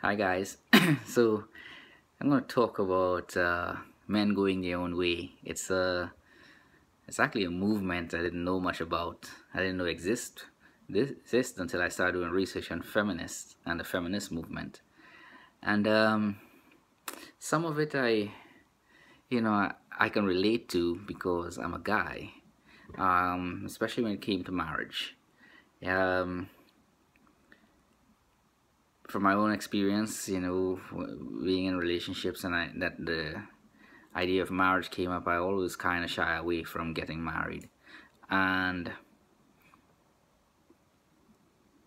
Hi guys. So I'm going to talk about men going their own way. It's actually a movement I didn't know much about. I didn't know exist until I started doing research on feminists and the feminist movement. And some of it I can relate to because I'm a guy, especially when it came to marriage. Um, from my own experience, being in relationships and that the idea of marriage came up, I always kind of shy away from getting married. And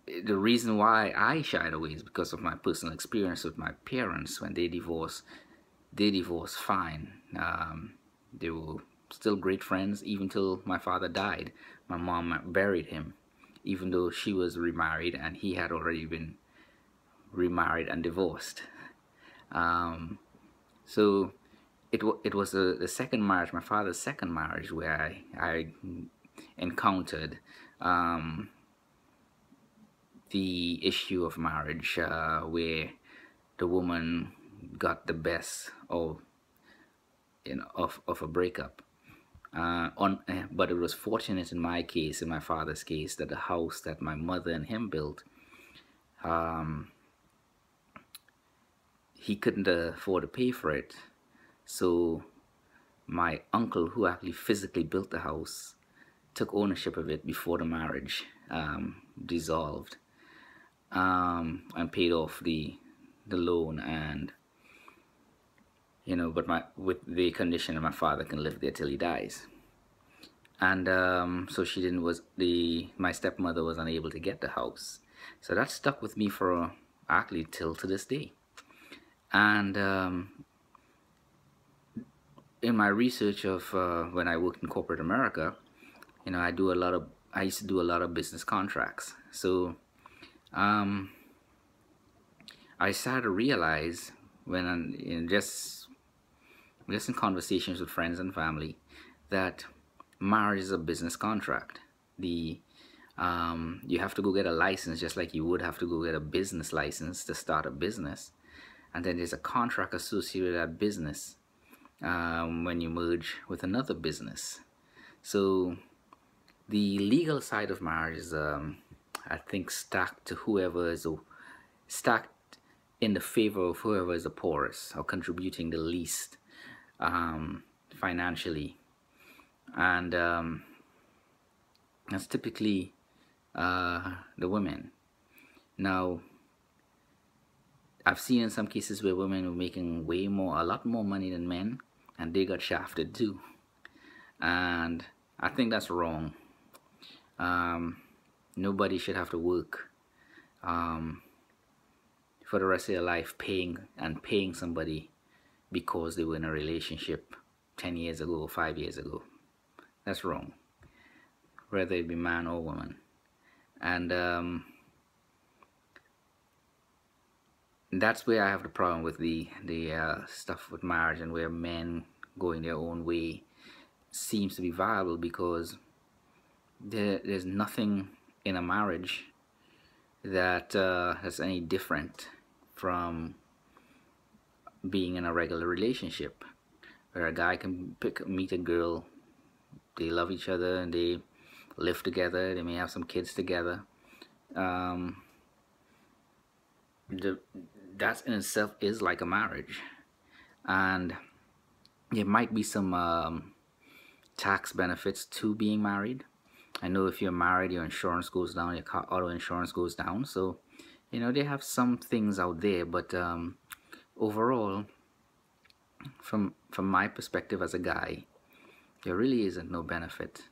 the reason why I shied away is because of my personal experience with my parents. When they divorced fine. They were still great friends even till my father died. My mom buried him, even though she was remarried and he had already been remarried and divorced. So it was the second marriage, my father's second marriage, where I encountered the issue of marriage, where the woman got the best of a breakup. But it was fortunate in my case, in my father's case, that the house that my mother and him built, he couldn't afford to pay for it. So my uncle, who actually physically built the house, took ownership of it before the marriage dissolved, and paid off the loan, and but with the condition that my father can live there till he dies. And so she didn't was the my stepmother was unable to get the house, so that stuck with me for actually till to this day. And in my research of when I worked in corporate America, I used to do a lot of business contracts. So I started to realize when just in conversations with friends and family, that marriage is a business contract. You have to go get a license, just like you would have to go get a business license to start a business, and then there's a contract associated with that business when you merge with another business. So the legal side of marriage is, I think, stacked in the favor of whoever is the poorest or contributing the least financially, and that's typically the women. Now, I've seen in some cases where women were making a lot more money than men, and they got shafted too. And I think that's wrong. Nobody should have to work for the rest of their life paying somebody because they were in a relationship 10 years ago, 5 years ago. That's wrong, whether it be man or woman. And that's where I have the problem with the stuff with marriage, and where men going their own way seems to be viable, because there's nothing in a marriage that is any different from being in a regular relationship, where a guy can meet a girl, they love each other and they live together, they may have some kids together. That in itself is like a marriage. And there might be some tax benefits to being married. I know if you're married, your insurance goes down, your auto insurance goes down. So they have some things out there, but overall, from my perspective as a guy, there really isn't no benefit,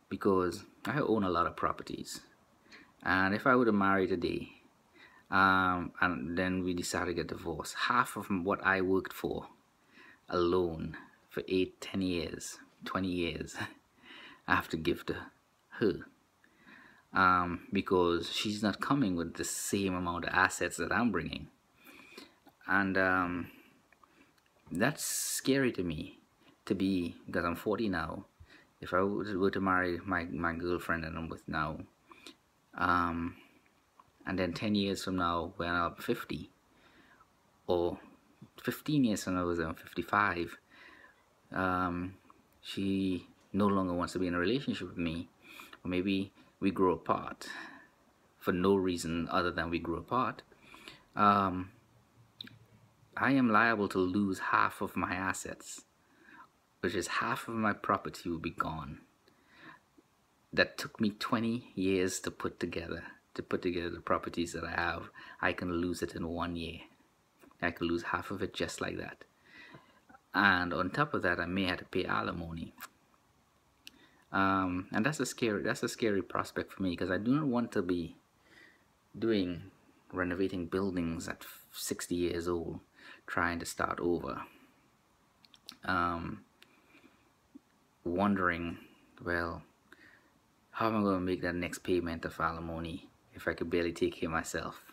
because I own a lot of properties, and if I were to marry today, and then we decide to get divorced, half of what I worked for alone for 8, 10 years, 20 years, I have to give to her, because she's not coming with the same amount of assets that I'm bringing. And that's scary to me, because I'm 40 now. If I were to marry my girlfriend that I'm with now, and then 10 years from now when I'm 50, or 15 years from now, when I'm 55, she no longer wants to be in a relationship with me, or maybe we grow apart for no reason other than we grew apart, um, I am liable to lose half of my assets, which is half of my property will be gone. That took me 20 years to put together. To put together the properties that I have, I can lose it in 1 year. I could lose half of it just like that. And on top of that, I may have to pay alimony. And that's a scary prospect for me, because I do not want to be renovating buildings at 60 years old, trying to start over. Wondering, well, how am I going to make that next payment of alimony if I could barely take care of myself?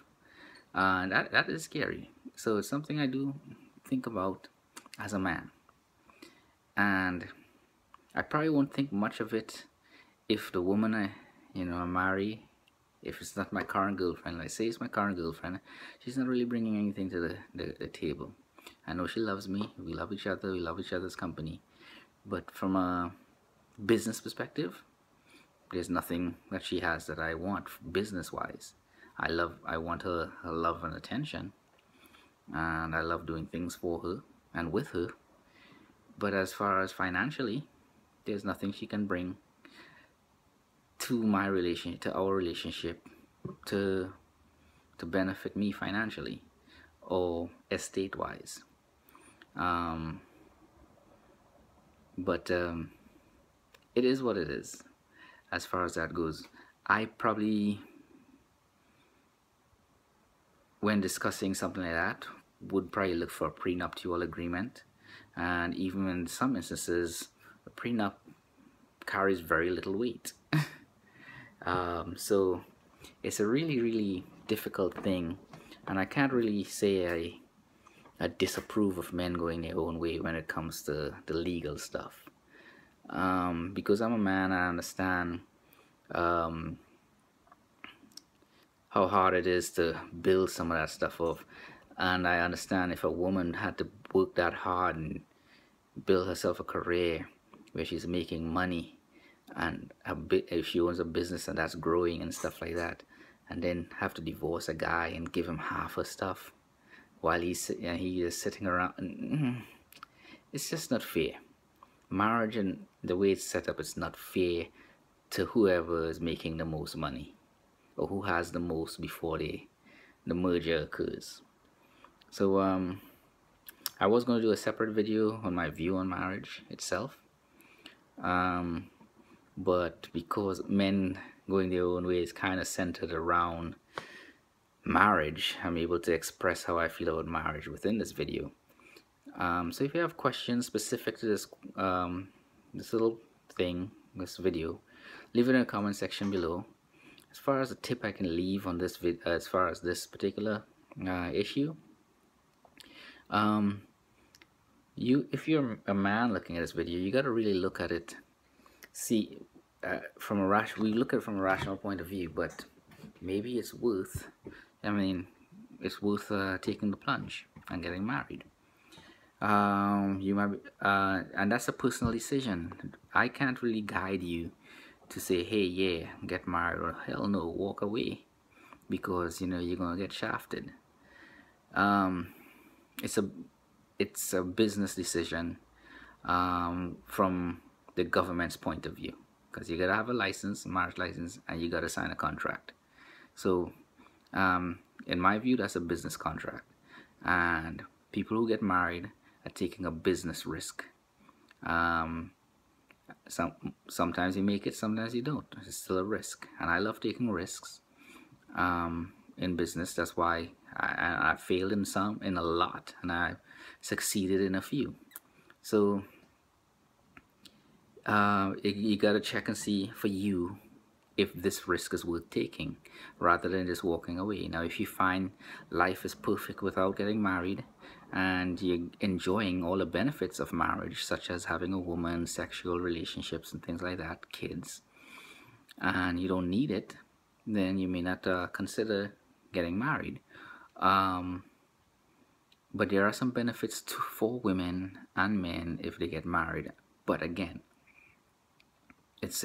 And that is scary. So it's something I do think about as a man. And I probably won't think much of it if the woman I marry, if it's not my current girlfriend. Like, say it's my current girlfriend, she's not really bringing anything to the table. I know she loves me, we love each other, we love each other's company, but from a business perspective, there's nothing that she has that I want business wise. I want her love and attention, and I love doing things for her and with her, but as far as financially, there's nothing she can bring to our relationship to benefit me financially or estate wise. But it is what it is as far as that goes. I probably, when discussing something like that, would probably look for a prenuptial agreement, and even in some instances, a prenup carries very little weight. So it's a really difficult thing, and I can't really say I disapprove of men going their own way when it comes to the legal stuff. Because I'm a man, I understand how hard it is to build some of that stuff up, and I understand if a woman had to work that hard and build herself a career where she's making money, and if she owns a business and that's growing and stuff like that, and then have to divorce a guy and give him half her stuff while he is sitting around, it's just not fair. Marriage and the way it's set up, it's not fair to whoever is making the most money or who has the most before the merger occurs. So I was going to do a separate video on my view on marriage itself, but because men going their own way is kind of centered around marriage, I'm able to express how I feel about marriage within this video. So if you have questions specific to this this little thing, this video, leave it in the comment section below. As far as a tip I can leave on this as far as this particular issue, if you're a man looking at this video, you got to really look at it. See, we look at it from a rational point of view, but maybe it's worth. It's worth taking the plunge and getting married. You might be, and that's a personal decision. I can't really guide you to say, hey, yeah, get married, or hell no, walk away, because you're gonna get shafted. It's a business decision from the government's point of view, because you gotta have a license, marriage license, and you gotta sign a contract. So in my view, that's a business contract, and people who get married are taking a business risk. Sometimes you make it, sometimes you don't. It's still a risk, and I love taking risks in business. That's why I failed in a lot, and I succeeded in a few. So you gotta check and see for you if this risk is worth taking, rather than just walking away. Now, if you find life is perfect without getting married, and you're enjoying all the benefits of marriage, such as having a woman, sexual relationships and things like that, kids, and you don't need it, then you may not consider getting married. But there are some benefits for women and men if they get married. But again, it's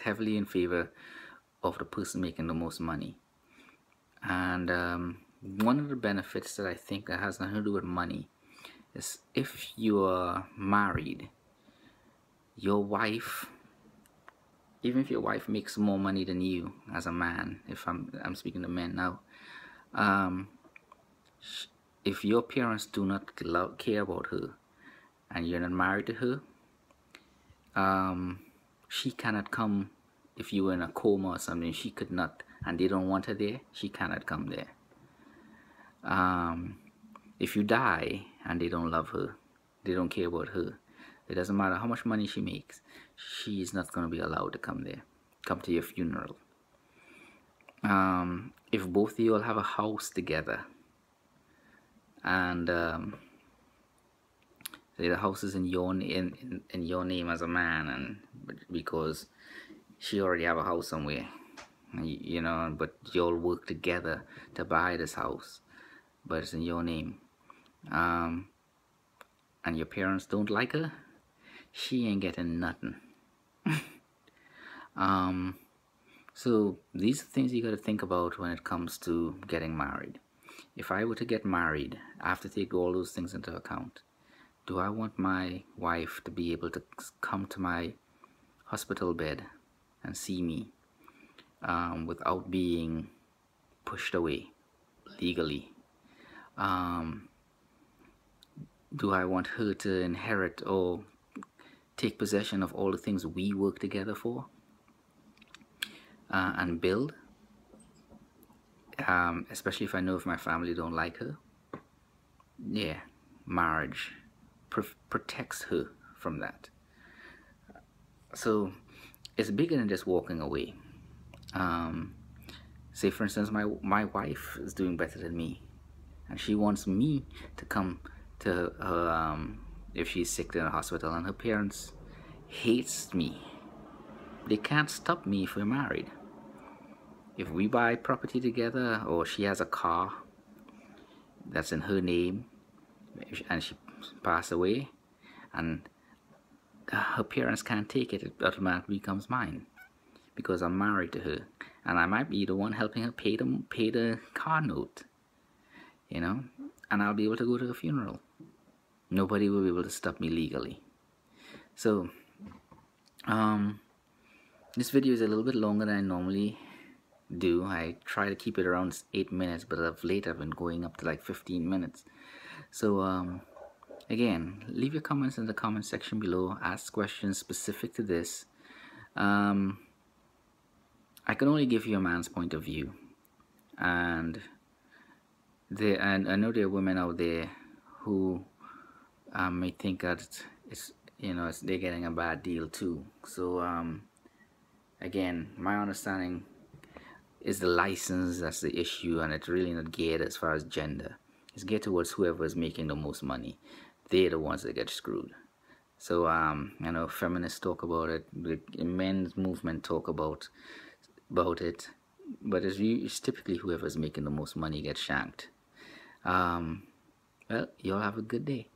heavily in favor of the person making the most money. And one of the benefits that I think that has nothing to do with money is if you are married, your wife, even if your wife makes more money than you as a man, if I'm speaking to men now, um, if your parents do not care about her and you're not married to her, she cannot come. If you were in a coma or something, she could not, and they don't want her there, she cannot come there. If you die and they don't love her, they don't care about her, it doesn't matter how much money she makes, she is not going to be allowed to come there, come to your funeral. If both of you all have a house together and say the house is in your name as a man, and because she already have a house somewhere, you know, but you all work together to buy this house, but it's in your name, and your parents don't like her, she ain't getting nothing. So these are things you got to think about when it comes to getting married. If I were to get married, I have to take all those things into account. Do I want my wife to be able to come to my hospital bed and see me without being pushed away legally? Do I want her to inherit or take possession of all the things we work together for and build? Especially if I know if my family don't like her. Yeah, marriage protects her from that. So it's bigger than just walking away. Say for instance, my wife is doing better than me, and she wants me to come to her if she's sick in the hospital, and her parents hates me. They can't stop me if we're married. If we buy property together, or she has a car that's in her name and she passed away, and her parents can't take it, it automatically becomes mine because I'm married to her, and I might be the one helping her pay the car note, you know, and I'll be able to go to the funeral. Nobody will be able to stop me legally. So this video is a little bit longer than I normally do. I try to keep it around 8 minutes, but of late I've been going up to like 15 minutes. So again, leave your comments in the comment section below. Ask questions specific to this. I can only give you a man's point of view, and I know there are women out there who may think that they're getting a bad deal too. So again, my understanding is the license that's the issue, and it's really not geared as far as gender. It's geared towards whoever is making the most money. They're the ones that get screwed. So I know feminists talk about it, the men's movement talk about it, but it's typically whoever's making the most money gets shanked. Well, y'all have a good day.